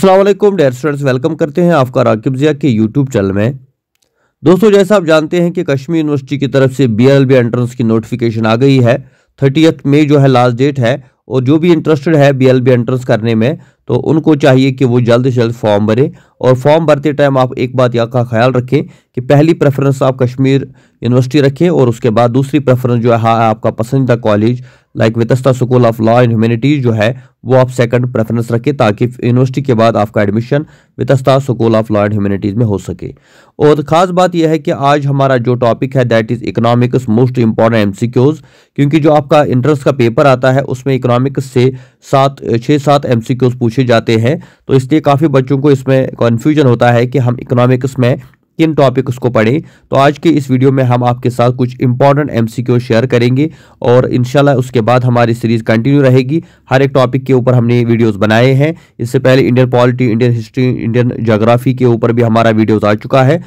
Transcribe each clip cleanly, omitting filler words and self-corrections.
अस्सलाम वालेकुम dear students, welcome करते हैं आपका राकिब ज़िया के यूट्यूब चैनल में। दोस्तों, जैसा आप जानते हैं कि कश्मीर यूनिवर्सिटी की तरफ से बीएलबी एंट्रेंस की नोटिफिकेशन आ गई है। 30 मई जो है लास्ट डेट है, और जो भी इंटरेस्टेड है बीएलबी एंट्रेंस करने में तो उनको चाहिए कि वो जल्द से जल्द फॉर्म भरें। और फॉर्म भरते टाइम आप एक बात या का ख्याल रखें कि पहली प्रेफरेंस आप कश्मीर यूनिवर्सिटी रखें, और उसके बाद दूसरी प्रेफरेंस जो है आपका पसंदीदा college like Vitasta school of law and humanities जो है वो आप सेकंड प्रेफरेंस रखें, ताकि यूनिवर्सिटी के बाद आपका admission Vitasta school of law and humanities में हो सके। और ख़ास बात यह है कि आज हमारा जो टॉपिक है that is economics most important MCQs, क्योंकि जो आपका इंट्रेंस का पेपर आता है उसमें इकोनॉमिक्स से 6-7 एमसीक्यूज़ पूछे जाते हैं। तो इसलिए काफ़ी बच्चों को इसमें कन्फ्यूजन होता है कि हम इकोनॉमिक्स में किन टॉपिक्स को पढ़ें। तो आज के इस वीडियो में हम आपके साथ कुछ इंपॉर्टेंट एमसीक्यू शेयर करेंगे, और इंशाल्लाह उसके बाद हमारी सीरीज कंटिन्यू रहेगी। हर एक टॉपिक के ऊपर हमने वीडियोस बनाए हैं। इससे पहले Indian polity, Indian history, Indian geography के ऊपर भी हमारा वीडियोस आ चुका है।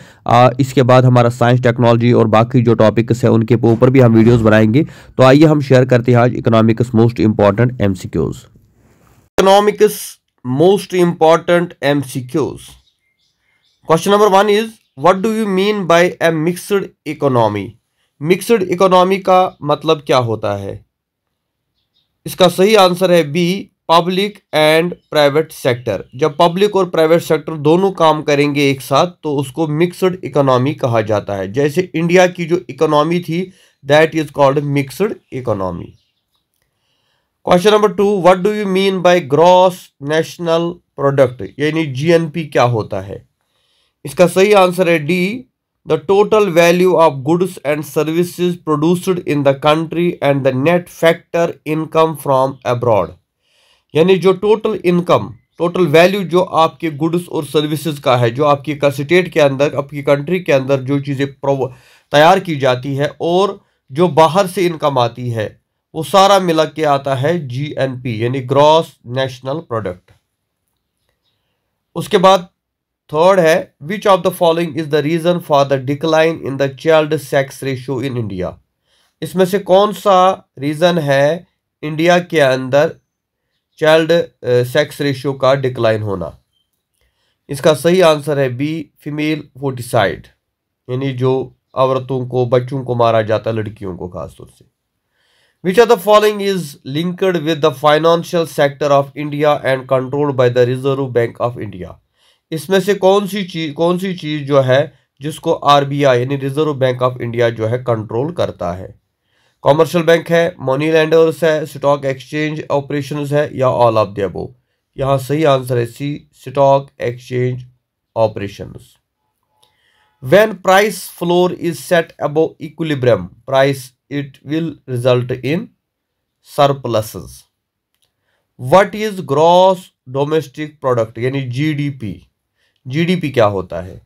इसके बाद हमारा साइंस, टेक्नोलॉजी और बाकी जो टॉपिक्स है उनके ऊपर भी हम वीडियोज़ बनाएंगे। तो आइए हम शेयर करते हैं आज economics most important MCQs. Economics most important MCQs. Question number 1 is what do you mean by a mixed economy. Mixed economy का मतलब क्या होता है? इसका सही आंसर है B, public and private sector. जब पब्लिक और प्राइवेट सेक्टर दोनों काम करेंगे एक साथ तो उसको मिक्सड इकोनॉमी कहा जाता है। जैसे इंडिया की जो इकोनॉमी थी that is called mixed economy. Question number 2, what do you mean by gross national product, यानी जीएनपी क्या होता है? इसका सही आंसर है D, the total value of goods and services produced in the country and the net factor income from abroad. यानी जो total income, total value जो आपके गुड्स और सर्विसेज का है, जो आपकी स्टेट के अंदर, आपकी कंट्री के अंदर जो चीज़ें तैयार की जाती है और जो बाहर से इनकम आती है, वो सारा मिला के आता है जीएनपी, यानी ग्रॉस नेशनल प्रोडक्ट। उसके बाद थर्ड है which of the following is the reason for the decline in the child sex ratio in India. इसमें से कौन सा रीजन है इंडिया के अंदर चाइल्ड सेक्स रेशियो का डिक्लाइन होना? इसका सही आंसर है बी, फीमेल फोर्टिसाइड, यानी जो औरतों को, बच्चों को मारा जाता है, लड़कियों को खासतौर से। विच of the following is linked with the financial sector of India and controlled by the reserve bank of India. इसमें से कौन सी चीज जो है जिसको आरबीआई यानी रिजर्व बैंक ऑफ इंडिया जो है कंट्रोल करता है? कॉमर्शियल बैंक है, मनी लेंडर्स है, स्टॉक एक्सचेंज ऑपरेशंस है, या ऑल ऑफ द अबव? यहाँ सही आंसर है C, stock exchange operations. When price floor is set above equilibrium price it will result in surpluses. What is gross domestic product, यानी GDP? GDP क्या होता है?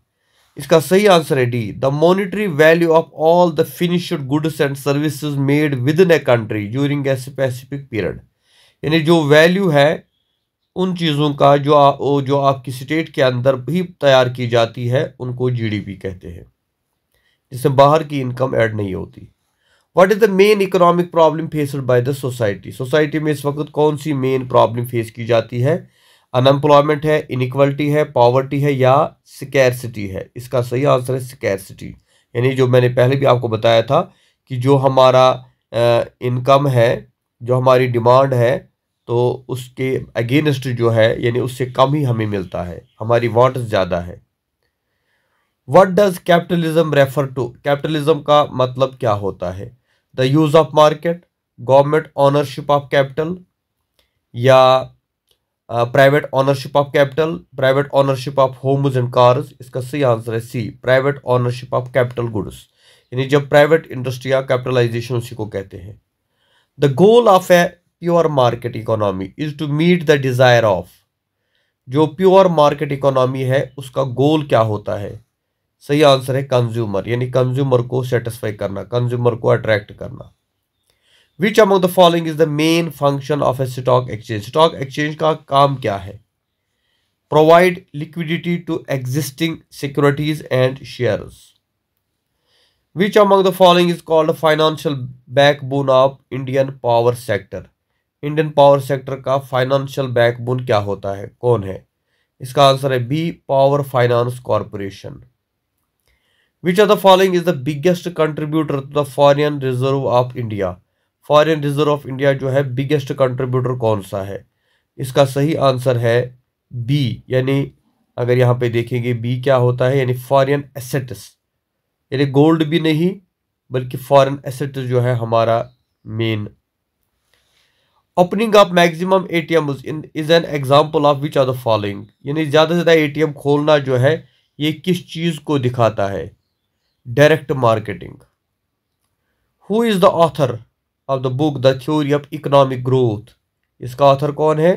इसका सही आंसर है D, the monetary value of all the finished goods and services made within a country during a specific period. यानी जो value है उन चीज़ों का जो आपकी स्टेट के अंदर भी तैयार की जाती है उनको जीडीपी कहते हैं, जिसमें बाहर की इनकम ऐड नहीं होती। What is the main economic problem faced by the society. Society में इस वक्त कौन सी मेन प्रॉब्लम फेस की जाती है? अनएम्प्लॉयमेंट है, इनइक्वालिटी है, पॉवर्टी है, या स्कैर्सिटी है? इसका सही आंसर है स्कैर्सिटी, यानी जो मैंने पहले भी आपको बताया था कि जो हमारा इनकम है, जो हमारी डिमांड है, तो उसके अगेंस्ट जो है यानी उससे कम ही हमें मिलता है, हमारी वांट ज़्यादा है। What does capitalism refer to. Capitalism का मतलब क्या होता है? The use of market, government ownership of capital, या private ownership of capital, private ownership of homes and cars? इसका सही आंसर है C, private ownership of capital goods, यानी जब प्राइवेट इंडस्ट्री या कैपिटलाइजेशन उसी को कहते हैं। The goal of a pure market economy is to meet the desire of. जो प्योर मार्केट इकोनॉमी है उसका गोल क्या होता है? सही आंसर है कंज्यूमर, यानी कंज्यूमर को सेटिस्फाई करना, कंज्यूमर को अट्रैक्ट करना। Which among the following is the main function of a stock exchange. Stock exchange का काम क्या है? Provide liquidity to existing securities and shares. Which among the following is called financial backbone of Indian power sector. Indian power sector का financial backbone क्या होता है, कौन है? इसका आंसर है B, power finance corporation. Which of the following is the biggest contributor to the foreign reserve of India? Foreign reserve of India जो है बिगेस्ट कंट्रीब्यूटर कौन सा है? इसका सही आंसर है बी, यानी अगर यहाँ पे देखेंगे बी क्या होता है, यानी फॉरेन एसेट्स, यानी गोल्ड भी नहीं बल्कि फॉरेन एसेट्स जो है हमारा main. Opening of maximum ATM is an example of which of the following? यानी ज़्यादा से ज़्यादा एटीएम खोलना जो है ये किस चीज़ को दिखाता है? Direct marketing. Who is the author of the book the theory of economic growth? इसका ऑथर कौन है?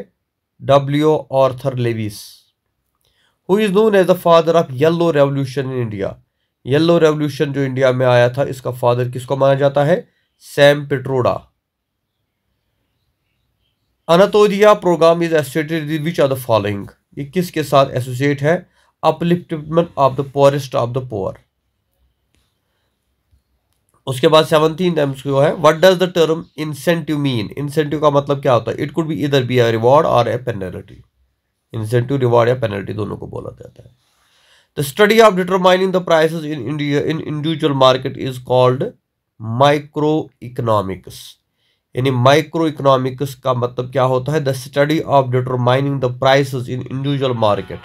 W Arthur Lewis. Who is known as the father of yellow revolution in India? Yellow revolution जो India में आया था इसका father किसको माना जाता है? Sam Pitroda. Antyodaya program is associated with which of the following? ये किसके साथ एसोसिएट है? Upliftment of the poorest of the poor. उसके बाद 17th एमसीक्यू है, what does the term incentive mean? Incentive का मतलब क्या होता है? इट कुड बी इधर बी अ रिवॉर्ड और ए पेनल्टी। इंसेंटिव, रिवॉर्ड या पेनल्टी दोनों को बोला जाता है। The study of determining the prices in India in individual market is called micro economics. यानी माइक्रो इकोनॉमिक्स का मतलब क्या होता है? The study of determining the prices in individual market.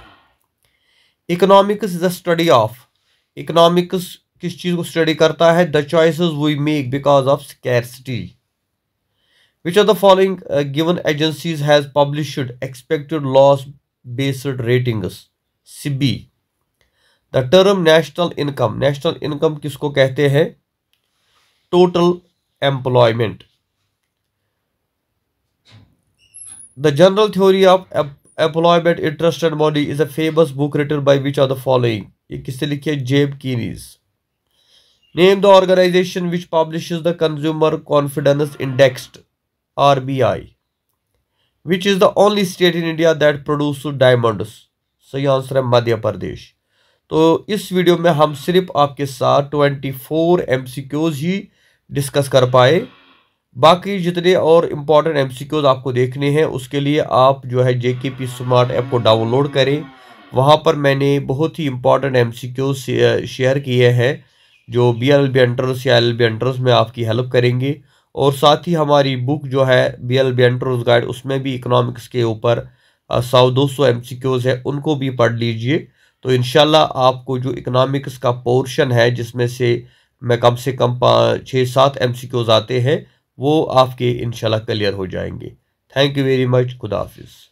Economics is the study of, economics किस चीज को study करता है? The choices we make because of scarcity. Which of the following given agencies has published expected loss based ratings? SEBI. The term national income, national income किसको कहते हैं? Total employment. The general theory of employment, interest and money is a famous book written by which of the following? ये किससे लिखी है? जेब Keynes. Name the organisation which publishes the consumer confidence index, RBI। Which is the only state in India that produce diamonds? सही answer है मध्य प्रदेश। तो इस video में हम सिर्फ आपके साथ 24 MCQs ही डिस्कस कर पाए। बाकी जितने और इम्पॉर्टेंट MCQs आपको देखने हैं उसके लिए आप जो है JKP स्मार्ट ऐप को डाउनलोड करें। वहाँ पर मैंने बहुत ही इम्पॉर्टेंट MCQs शेयर किए हैं जो BLLB एंट्रेंस या LLB एंट्रेंस में आपकी हेल्प करेंगे। और साथ ही हमारी बुक जो है BLLB एंट्रेंस गाइड, उसमें भी इकोनॉमिक्स के ऊपर 100-200 MCQs है, उनको भी पढ़ लीजिए। तो इंशाल्लाह आपको जो इकोनॉमिक्स का पोर्शन है जिसमें से मैं कम से कम 6-7 MCQs आते हैं वो आपके इंशाल्लाह क्लियर हो जाएंगे। Thank you very much. खुदा हाफिज़।